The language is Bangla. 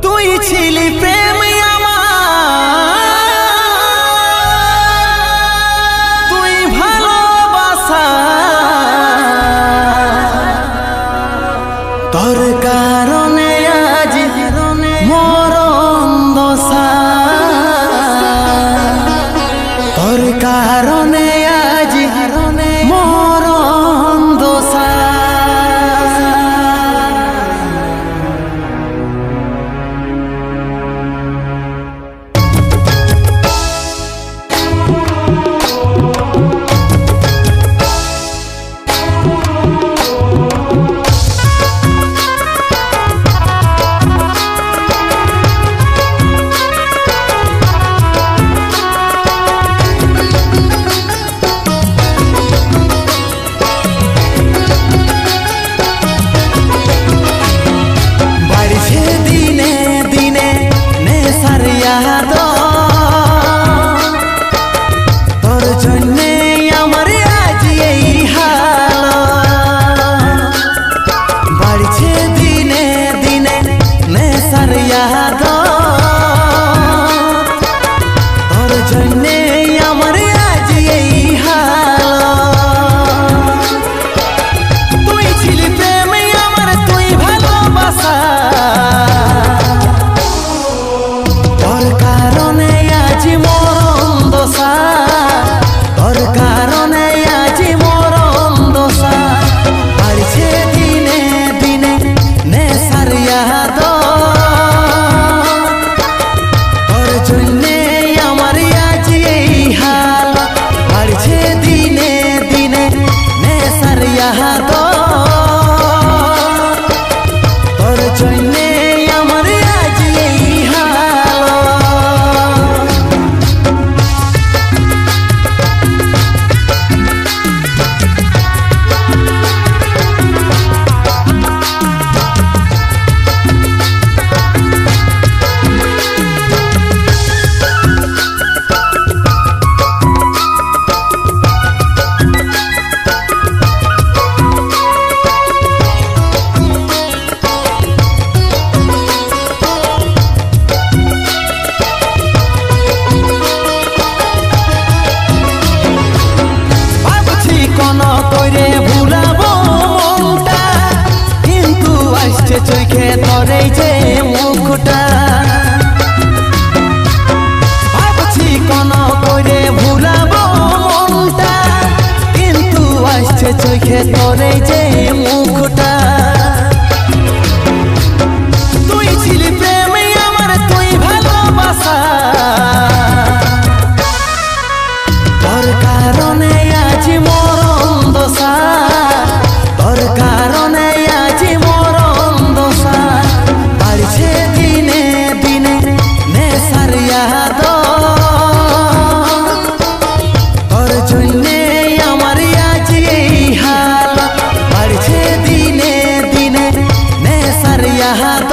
তুই ছিলি প্রেম আমার, তুই ভালোবাসা, তোর কারণে আজ মরণ দশা, তোর কারণে আজ মরণ দশা। চোখে ধরে যে মুখটা ভাবছি কোন করে ভুলাবো মনটা, কিন্তু আসছে চোখে ধরে যে মুখটা। তুই ছিলি প্রেম আমার, তুই ভালোবাসা, তোর কারণে আজ মরণ দশা, তোর কারণে আজ মরণ দশা। বাড়ছে দিনে দিনে নেশার ইয়াদ, তোর জন্যে আমার আজ এই হাল। বাড়ছে দিনে দিনে নেশার ইয়াদ,